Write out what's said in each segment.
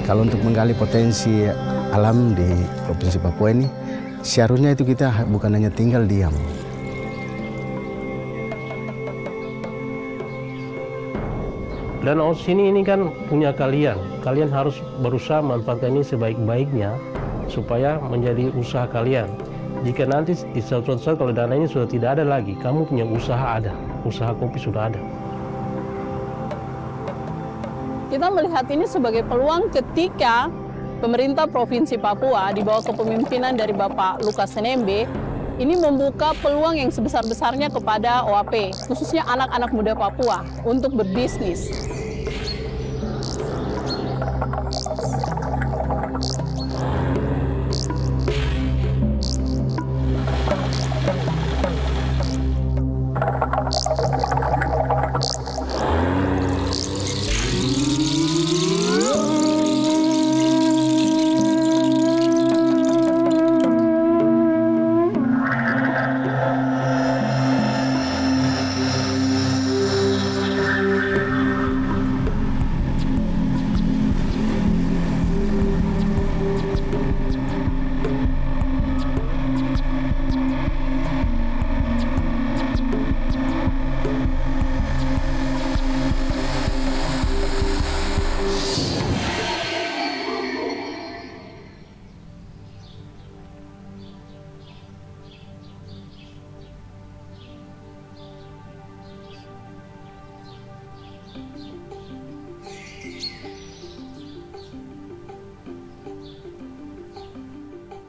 Kalau untuk menggali potensi alam di Provinsi Papua ini, seharusnya itu kita bukan hanya tinggal diam. Danau sini ini kan punya kalian. Kalian harus berusaha manfaatkan ini sebaik-baiknya supaya menjadi usaha kalian. Jika nanti di suatu saat kalau dana ini sudah tidak ada lagi, kamu punya usaha ada, usaha kopi sudah ada. Kita melihat ini sebagai peluang ketika pemerintah Provinsi Papua di bawah kepemimpinan dari Bapak Lukas NMB ini membuka peluang yang sebesar-besarnya kepada OAP, khususnya anak-anak muda Papua untuk berbisnis.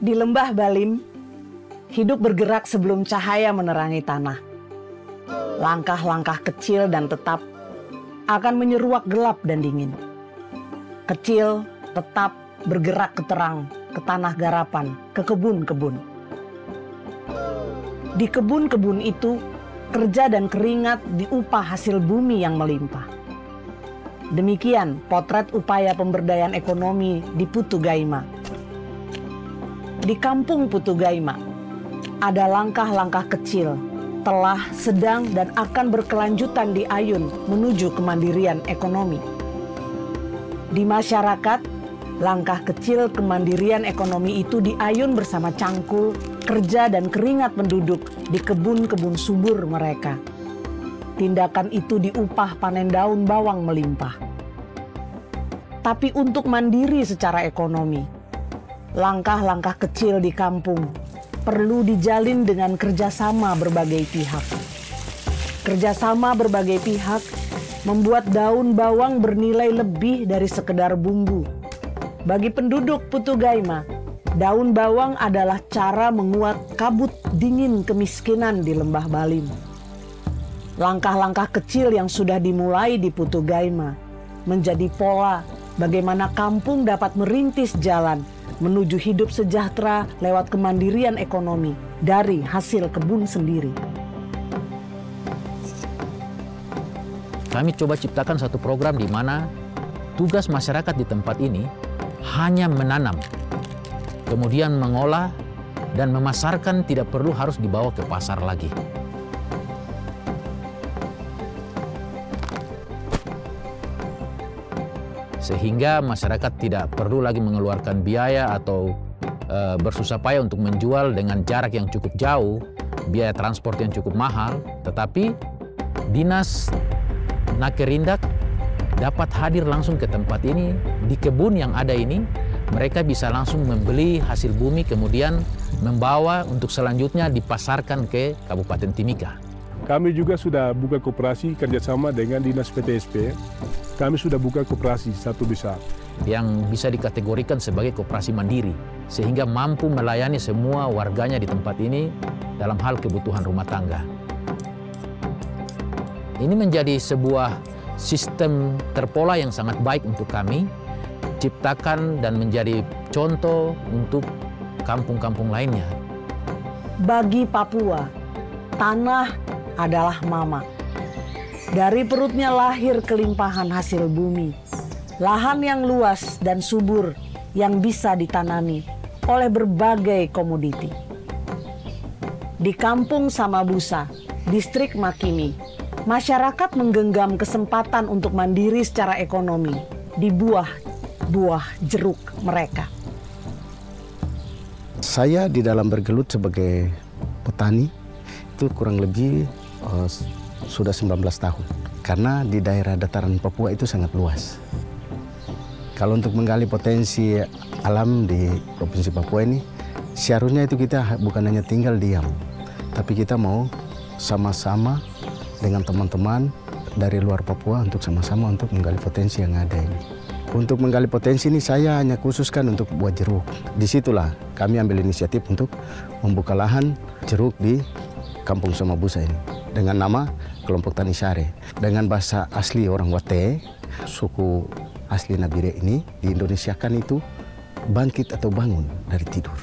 Di lembah Balim, hidup bergerak sebelum cahaya menerangi tanah. Langkah-langkah kecil dan tetap akan menyeruak gelap dan dingin. Kecil, tetap, bergerak ke terang, ke tanah garapan, ke kebun-kebun. Di kebun-kebun itu, kerja dan keringat diupah hasil bumi yang melimpah. Demikian potret upaya pemberdayaan ekonomi di Putu Gaima. Di kampung Putu Gaima, ada langkah-langkah kecil, telah, sedang, dan akan berkelanjutan di ayun menuju kemandirian ekonomi. Di masyarakat, langkah kecil kemandirian ekonomi itu diayun bersama cangkul, kerja, dan keringat penduduk di kebun-kebun subur mereka. Tindakan itu diupah panen daun bawang melimpah. Tapi untuk mandiri secara ekonomi, langkah-langkah kecil di kampung perlu dijalin dengan kerjasama berbagai pihak. Kerjasama berbagai pihak membuat daun bawang bernilai lebih dari sekedar bumbu. Bagi penduduk Putu Gaima, daun bawang adalah cara menguat kabut dingin kemiskinan di lembah Balim. Langkah-langkah kecil yang sudah dimulai di Putu Gaima menjadi pola bagaimana kampung dapat merintis jalan menuju hidup sejahtera lewat kemandirian ekonomi dari hasil kebun sendiri. Kami coba ciptakan satu program di mana tugas masyarakat di tempat ini hanya menanam, kemudian mengolah dan memasarkan, tidak perlu harus dibawa ke pasar lagi. Sehingga masyarakat tidak perlu lagi mengeluarkan biaya atau bersusah payah untuk menjual dengan jarak yang cukup jauh, biaya transport yang cukup mahal, tetapi Dinas Nakerindak dapat hadir langsung ke tempat ini, di kebun yang ada ini, mereka bisa langsung membeli hasil bumi, kemudian membawa untuk selanjutnya dipasarkan ke Kabupaten Timika. Kami juga sudah buka koperasi kerjasama dengan Dinas PTSP. Kami sudah buka koperasi satu besar. Yang bisa dikategorikan sebagai koperasi mandiri, sehingga mampu melayani semua warganya di tempat ini dalam hal kebutuhan rumah tangga. Ini menjadi sebuah sistem terpola yang sangat baik untuk kami, ciptakan dan menjadi contoh untuk kampung-kampung lainnya. Bagi Papua, tanah adalah mama. Dari perutnya lahir kelimpahan hasil bumi, lahan yang luas dan subur yang bisa ditanami oleh berbagai komoditi. Di Kampung Samabusa, Distrik Makini, masyarakat menggenggam kesempatan untuk mandiri secara ekonomi di buah buah jeruk mereka. Saya di dalam bergelut sebagai petani itu kurang lebih sudah 19 tahun. Karena di daerah dataran Papua itu sangat luas. Kalau untuk menggali potensi alam di Provinsi Papua ini, seharusnya itu kita bukan hanya tinggal diam, tapi kita mau sama-sama dengan teman-teman dari luar Papua untuk sama-sama untuk menggali potensi yang ada ini. Untuk menggali potensi ini saya hanya khususkan untuk buah jeruk. Disitulah kami ambil inisiatif untuk membuka lahan jeruk di Kampung Somabusa ini dengan nama Kelompok Tani Sare. Dengan bahasa asli orang Wate, suku asli Nabire ini diindonesiakan itu bangkit atau bangun dari tidur.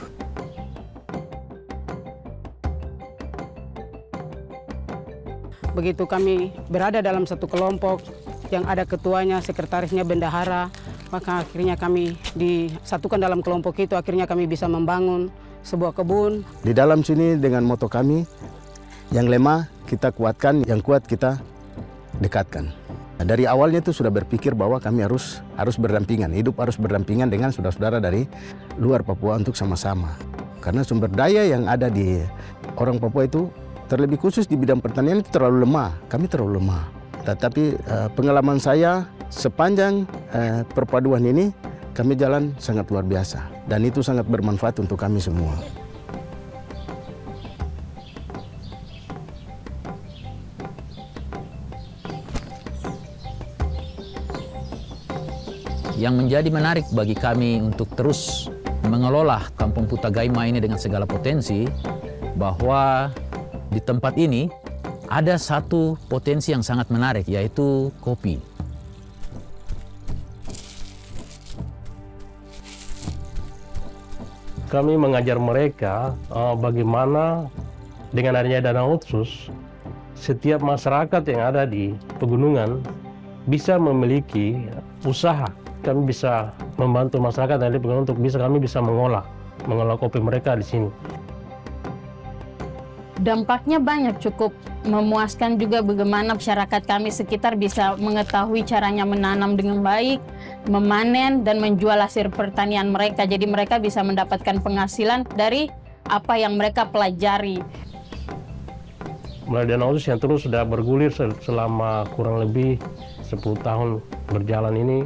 Begitu kami berada dalam satu kelompok yang ada ketuanya, sekretarisnya, bendahara, maka akhirnya kami disatukan dalam kelompok itu, akhirnya kami bisa membangun sebuah kebun. Di dalam sini dengan moto kami, yang lemah kita kuatkan, yang kuat kita dekatkan. Dari awalnya itu sudah berpikir bahwa kami harus berdampingan, hidup harus berdampingan dengan saudara-saudara dari luar Papua untuk sama-sama. Karena sumber daya yang ada di orang Papua itu, terlebih khusus di bidang pertanian itu terlalu lemah, kami terlalu lemah. Tetapi pengalaman saya sepanjang perpaduan ini, kami jalan sangat luar biasa. Dan itu sangat bermanfaat untuk kami semua. Yang menjadi menarik bagi kami untuk terus mengelola Kampung Putagaima ini dengan segala potensi, bahwa di tempat ini ada satu potensi yang sangat menarik, yaitu kopi. Kami mengajar mereka bagaimana dengan adanya dana otsus, setiap masyarakat yang ada di pegunungan bisa memiliki usaha. Kami bisa membantu masyarakat dari pegunungan untuk kami bisa mengolah kopi mereka di sini. Dampaknya banyak, cukup memuaskan juga bagaimana masyarakat kami sekitar bisa mengetahui caranya menanam dengan baik, memanen dan menjual hasil pertanian mereka. Jadi mereka bisa mendapatkan penghasilan dari apa yang mereka pelajari. Melalui dana otsus yang terus sudah bergulir selama kurang lebih 10 tahun berjalan ini,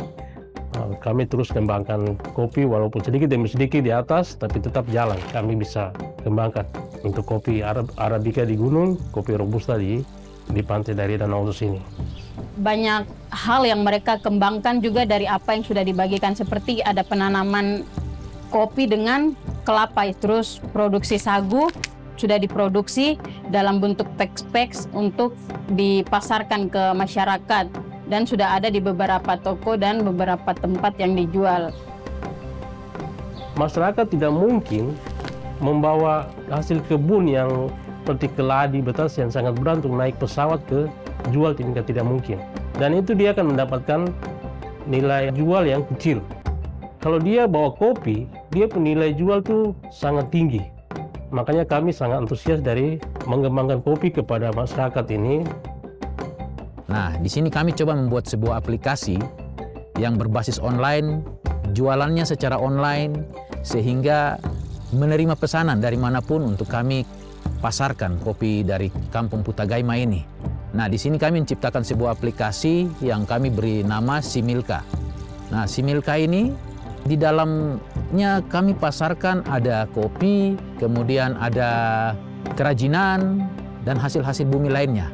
kami terus kembangkan kopi walaupun sedikit demi sedikit di atas, tapi tetap jalan. Kami bisa kembangkan untuk kopi Arabica di gunung, kopi Robusta di pantai dari Danau Otsus ini. Banyak hal yang mereka kembangkan juga dari apa yang sudah dibagikan, seperti ada penanaman kopi dengan kelapa, terus produksi sagu sudah diproduksi dalam bentuk peks-peks untuk dipasarkan ke masyarakat. Dan sudah ada di beberapa toko dan beberapa tempat yang dijual. Masyarakat tidak mungkin membawa hasil kebun yang seperti keladi, betas yang sangat berat untuk naik pesawat ke jual, tidak mungkin. Dan itu dia akan mendapatkan nilai jual yang kecil. Kalau dia bawa kopi, dia punya nilai jual tuh sangat tinggi. Makanya kami sangat antusias dari mengembangkan kopi kepada masyarakat ini. Nah, di sini kami coba membuat sebuah aplikasi yang berbasis online, jualannya secara online, sehingga menerima pesanan dari manapun untuk kami pasarkan kopi dari Kampung Putagaima ini. Nah, di sini kami menciptakan sebuah aplikasi yang kami beri nama Similka. Nah, Similka ini di dalamnya kami pasarkan ada kopi, kemudian ada kerajinan, dan hasil-hasil bumi lainnya.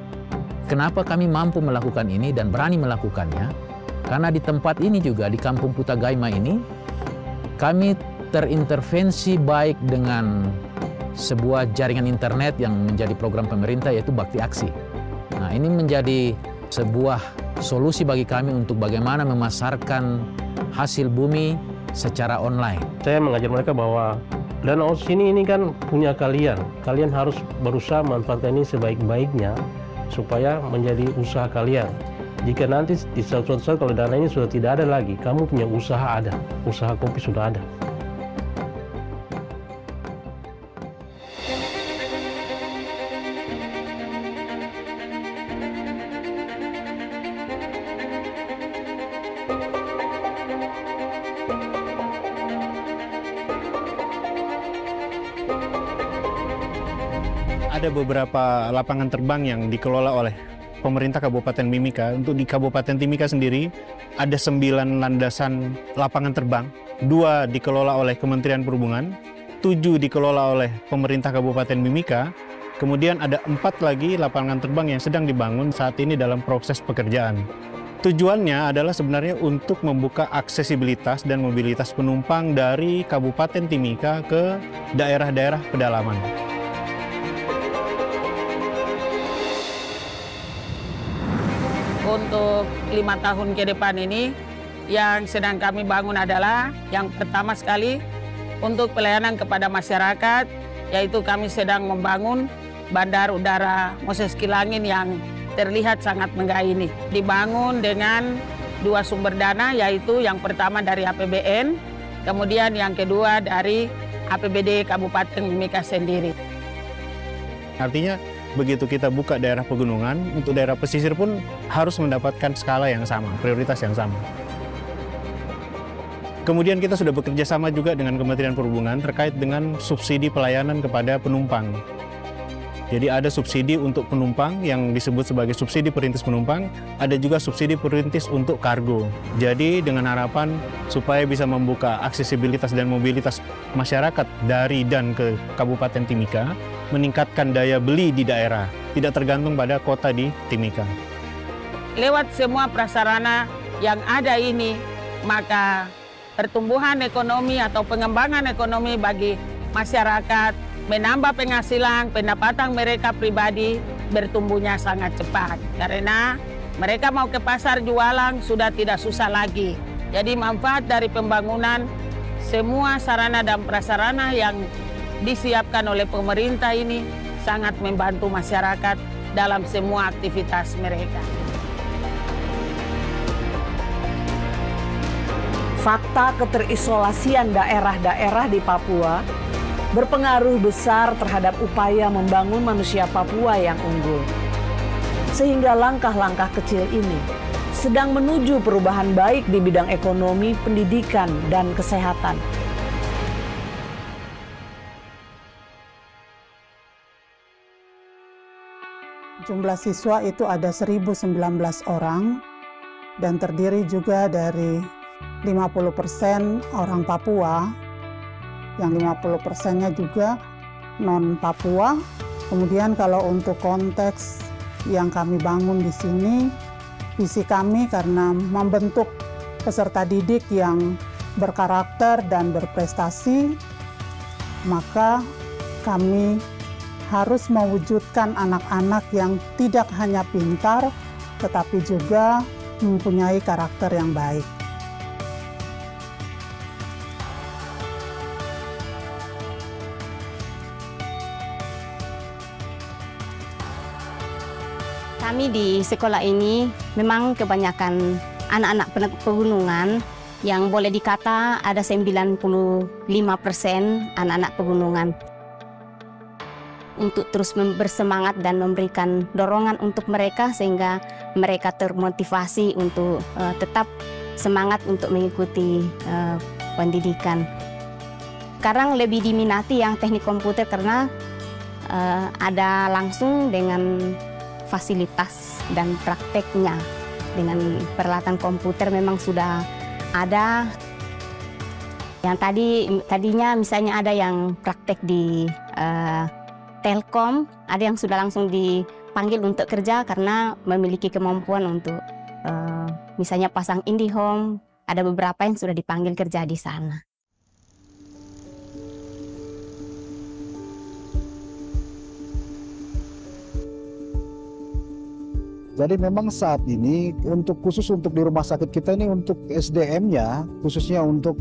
Kenapa kami mampu melakukan ini dan berani melakukannya? Karena di tempat ini juga, di Kampung Putagaima ini, kami terintervensi baik dengan sebuah jaringan internet yang menjadi program pemerintah, yaitu Bakti Aksi. Nah, ini menjadi sebuah solusi bagi kami untuk bagaimana memasarkan hasil bumi secara online. Saya mengajar mereka bahwa Danau Otsus ini kan punya kalian. Kalian harus berusaha memanfaatkan ini sebaik-baiknya supaya menjadi usaha kalian. Jika nanti di suatu saat kalau dana ini sudah tidak ada lagi, kamu punya usaha ada, usaha kopi sudah ada. Ada beberapa lapangan terbang yang dikelola oleh pemerintah Kabupaten Mimika. Untuk di Kabupaten Timika sendiri ada 9 landasan lapangan terbang, 2 dikelola oleh Kementerian Perhubungan, 7 dikelola oleh pemerintah Kabupaten Mimika, kemudian ada 4 lagi lapangan terbang yang sedang dibangun saat ini dalam proses pekerjaan. Tujuannya adalah sebenarnya untuk membuka aksesibilitas dan mobilitas penumpang dari Kabupaten Timika ke daerah-daerah pedalaman. Untuk 5 tahun ke depan ini, yang sedang kami bangun adalah yang pertama sekali untuk pelayanan kepada masyarakat, yaitu kami sedang membangun Bandar Udara Moses Kilangin yang terlihat sangat megah ini. Dibangun dengan 2 sumber dana, yaitu yang pertama dari APBN, kemudian yang kedua dari APBD Kabupaten Mimika sendiri. Artinya begitu kita buka daerah pegunungan, untuk daerah pesisir pun harus mendapatkan skala yang sama, prioritas yang sama. Kemudian kita sudah bekerja sama juga dengan Kementerian Perhubungan terkait dengan subsidi pelayanan kepada penumpang. Jadi ada subsidi untuk penumpang yang disebut sebagai subsidi perintis penumpang, ada juga subsidi perintis untuk kargo. Jadi dengan harapan supaya bisa membuka aksesibilitas dan mobilitas masyarakat dari dan ke Kabupaten Timika, meningkatkan daya beli di daerah, tidak tergantung pada kota di Timika. Lewat semua prasarana yang ada ini, maka pertumbuhan ekonomi atau pengembangan ekonomi bagi masyarakat, menambah penghasilan, pendapatan mereka pribadi bertumbuhnya sangat cepat. Karena mereka mau ke pasar jualan sudah tidak susah lagi. Jadi manfaat dari pembangunan semua sarana dan prasarana yang disiapkan oleh pemerintah ini sangat membantu masyarakat dalam semua aktivitas mereka. Fakta keterisolasian daerah-daerah di Papua berpengaruh besar terhadap upaya membangun manusia Papua yang unggul. Sehingga langkah-langkah kecil ini sedang menuju perubahan baik di bidang ekonomi, pendidikan, dan kesehatan. Jumlah siswa itu ada 1.019 orang dan terdiri juga dari 50% orang Papua, yang 50%-nya juga non-Papua. Kemudian kalau untuk konteks yang kami bangun di sini, visi kami karena membentuk peserta didik yang berkarakter dan berprestasi, maka kami harus mewujudkan anak-anak yang tidak hanya pintar, tetapi juga mempunyai karakter yang baik. Kami di sekolah ini memang kebanyakan anak-anak pegunungan yang boleh dikata ada 95% anak-anak pegunungan. Untuk terus bersemangat dan memberikan dorongan untuk mereka sehingga mereka termotivasi untuk tetap semangat untuk mengikuti pendidikan. Sekarang lebih diminati yang teknik komputer karena ada langsung dengan fasilitas dan prakteknya. Dengan peralatan komputer memang sudah ada. Yang tadinya misalnya ada yang praktek di Telkom, ada yang sudah langsung dipanggil untuk kerja karena memiliki kemampuan untuk misalnya pasang IndiHome, ada beberapa yang sudah dipanggil kerja di sana. Jadi memang saat ini khusus untuk di rumah sakit kita ini untuk SDM-nya, khususnya untuk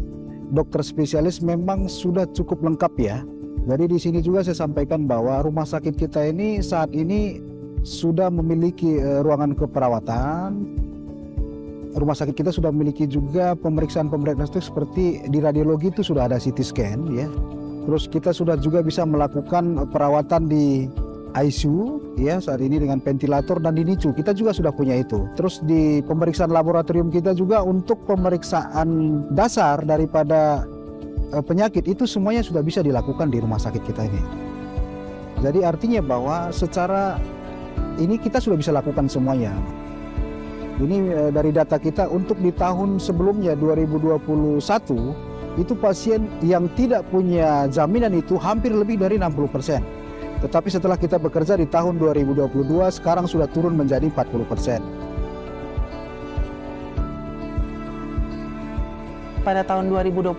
dokter spesialis memang sudah cukup lengkap ya. Jadi di sini juga saya sampaikan bahwa rumah sakit kita ini saat ini sudah memiliki ruangan keperawatan. Rumah sakit kita sudah memiliki juga pemeriksaan seperti di radiologi itu sudah ada CT scan ya. Terus kita sudah juga bisa melakukan perawatan di ICU ya saat ini dengan ventilator dan di NICU kita juga sudah punya itu. Terus di pemeriksaan laboratorium kita juga untuk pemeriksaan dasar daripada penyakit itu semuanya sudah bisa dilakukan di rumah sakit kita ini. Jadi artinya bahwa secara ini kita sudah bisa lakukan semuanya. Ini dari data kita untuk di tahun sebelumnya 2021 itu pasien yang tidak punya jaminan itu hampir lebih dari 60%. Tetapi setelah kita bekerja di tahun 2022 sekarang sudah turun menjadi 40%. Pada tahun 2021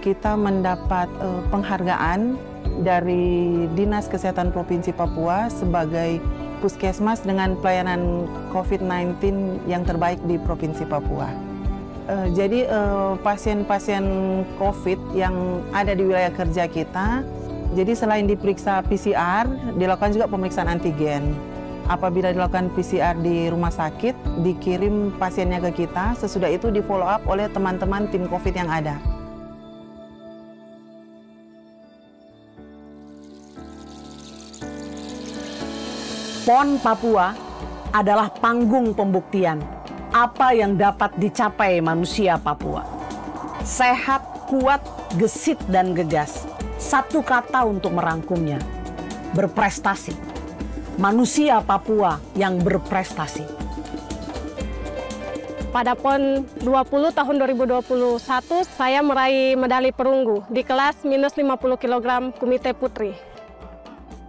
kita mendapat penghargaan dari Dinas Kesehatan Provinsi Papua sebagai puskesmas dengan pelayanan COVID-19 yang terbaik di Provinsi Papua. Jadi pasien-pasien COVID yang ada di wilayah kerja kita, jadi selain diperiksa PCR, dilakukan juga pemeriksaan antigen. Apabila dilakukan PCR di rumah sakit, dikirim pasiennya ke kita, sesudah itu di follow up oleh teman-teman tim COVID yang ada. PON Papua adalah panggung pembuktian apa yang dapat dicapai manusia Papua. Sehat, kuat, gesit, dan gegas. Satu kata untuk merangkumnya, berprestasi. Manusia Papua yang berprestasi. Pada PON 20 tahun 2021, saya meraih medali perunggu di kelas minus 50 kg Kumite Putri.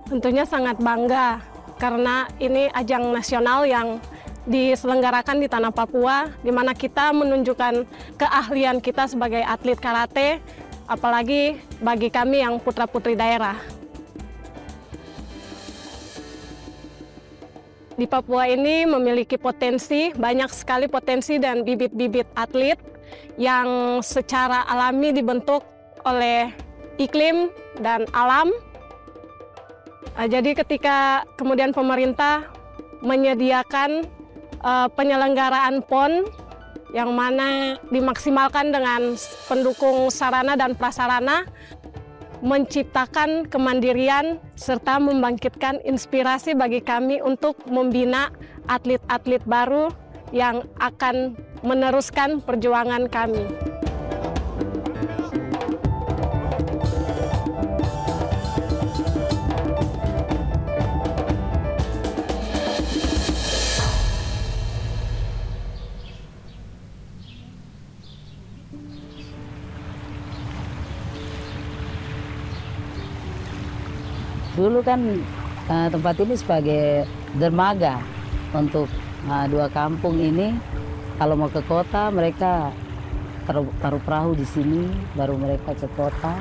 Tentunya sangat bangga karena ini ajang nasional yang diselenggarakan di tanah Papua, di mana kita menunjukkan keahlian kita sebagai atlet karate, apalagi bagi kami yang putra-putri daerah. Di Papua ini memiliki potensi, banyak sekali potensi dan bibit-bibit atlet yang secara alami dibentuk oleh iklim dan alam. Jadi ketika kemudian pemerintah menyediakan penyelenggaraan PON yang mana dimaksimalkan dengan pendukung sarana dan prasarana, menciptakan kemandirian serta membangkitkan inspirasi bagi kami untuk membina atlet-atlet baru yang akan meneruskan perjuangan kami. Dulu kan tempat ini sebagai dermaga untuk dua kampung ini. Kalau mau ke kota mereka taruh perahu di sini, baru mereka ke kota,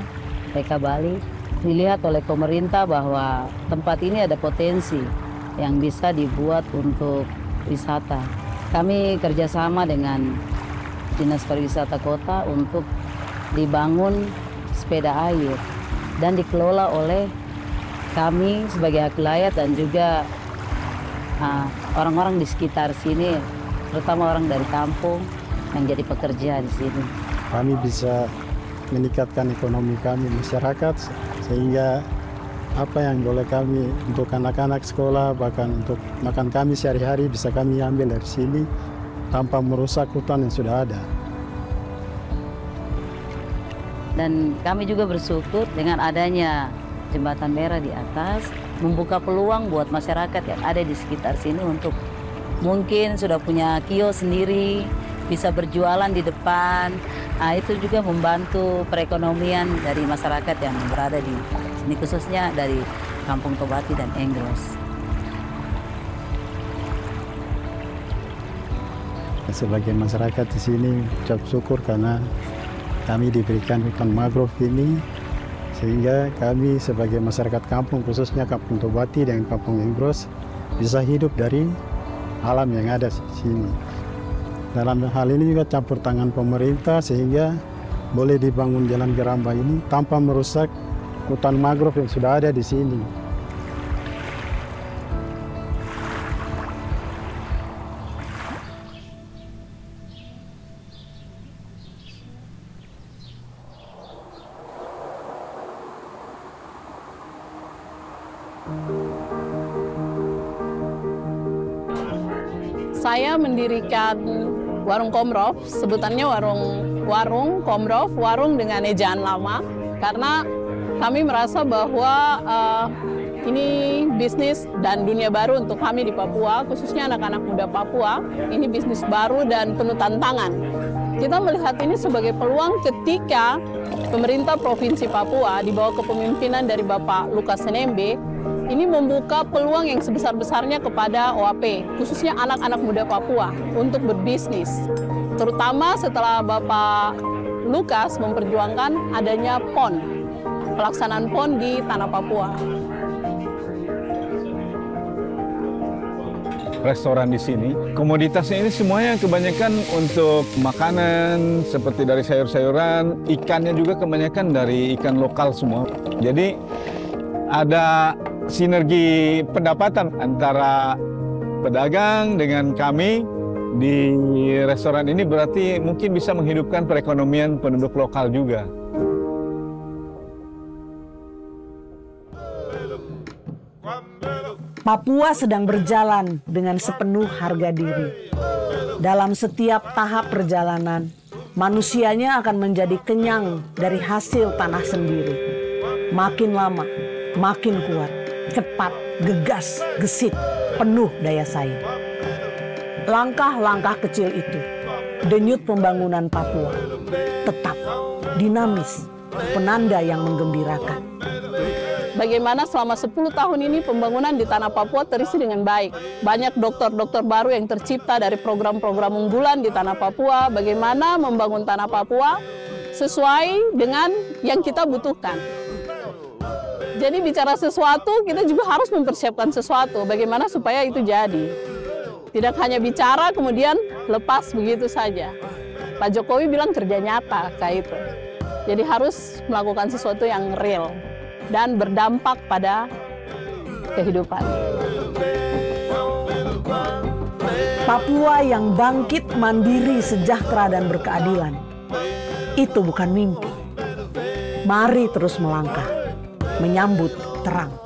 mereka balik. Dilihat oleh pemerintah bahwa tempat ini ada potensi yang bisa dibuat untuk wisata. Kami kerjasama dengan Dinas Pariwisata Kota untuk dibangun sepeda air dan dikelola oleh kami sebagai hak wilayah dan juga orang-orang di sekitar sini, terutama orang dari kampung yang jadi pekerja di sini. Kami bisa meningkatkan ekonomi kami masyarakat sehingga apa yang boleh kami untuk anak-anak sekolah bahkan untuk makan kami sehari-hari bisa kami ambil dari sini tanpa merusak hutan yang sudah ada. Dan kami juga bersyukur dengan adanya jembatan merah di atas, membuka peluang buat masyarakat yang ada di sekitar sini untuk mungkin sudah punya kios sendiri, bisa berjualan di depan. Nah, itu juga membantu perekonomian dari masyarakat yang berada di sini, khususnya dari Kampung Tobati dan Enggros. Sebagai masyarakat di sini ucap syukur karena kami diberikan hutan mangrove ini, sehingga kami sebagai masyarakat kampung, khususnya Kampung Tobati dan Kampung Enggros, bisa hidup dari alam yang ada di sini. Dalam hal ini juga campur tangan pemerintah sehingga boleh dibangun jalan Geramba ini tanpa merusak hutan mangrove yang sudah ada di sini. Saya mendirikan warung Komrov, sebutannya warung Komrov, warung dengan ejaan lama, karena Kami merasa bahwa ini bisnis dan dunia baru untuk kami di Papua, khususnya anak-anak muda Papua. Ini bisnis baru dan penuh tantangan. Kita melihat ini sebagai peluang ketika pemerintah Provinsi Papua di bawah kepemimpinan dari Bapak Lukas NMB ini membuka peluang yang sebesar-besarnya kepada OAP, khususnya anak-anak muda Papua untuk berbisnis. Terutama setelah Bapak Lukas memperjuangkan adanya PON, pelaksanaan PON di tanah Papua. Restoran di sini, komoditasnya ini semuanya kebanyakan untuk makanan, seperti dari sayur-sayuran, ikannya juga kebanyakan dari ikan lokal semua. Jadi ada sinergi pendapatan antara pedagang dengan kami di restoran ini, berarti mungkin bisa menghidupkan perekonomian penduduk lokal juga. Papua sedang berjalan dengan sepenuh harga diri. Dalam setiap tahap perjalanan, manusianya akan menjadi kenyang dari hasil tanah sendiri. Makin lama, makin kuat, cepat, gegas, gesit, penuh daya saing. Langkah-langkah kecil itu, denyut pembangunan Papua, tetap dinamis, penanda yang menggembirakan. Bagaimana selama 10 tahun ini pembangunan di tanah Papua terisi dengan baik. Banyak dokter-dokter baru yang tercipta dari program-program unggulan di tanah Papua. Bagaimana membangun tanah Papua sesuai dengan yang kita butuhkan. Jadi bicara sesuatu, kita juga harus mempersiapkan sesuatu. Bagaimana supaya itu jadi. Tidak hanya bicara kemudian lepas begitu saja. Pak Jokowi bilang kerja nyata kayak itu. Jadi harus melakukan sesuatu yang real dan berdampak pada kehidupan. Papua yang bangkit, mandiri, sejahtera, dan berkeadilan. Itu bukan mimpi. Mari terus melangkah, menyambut terang.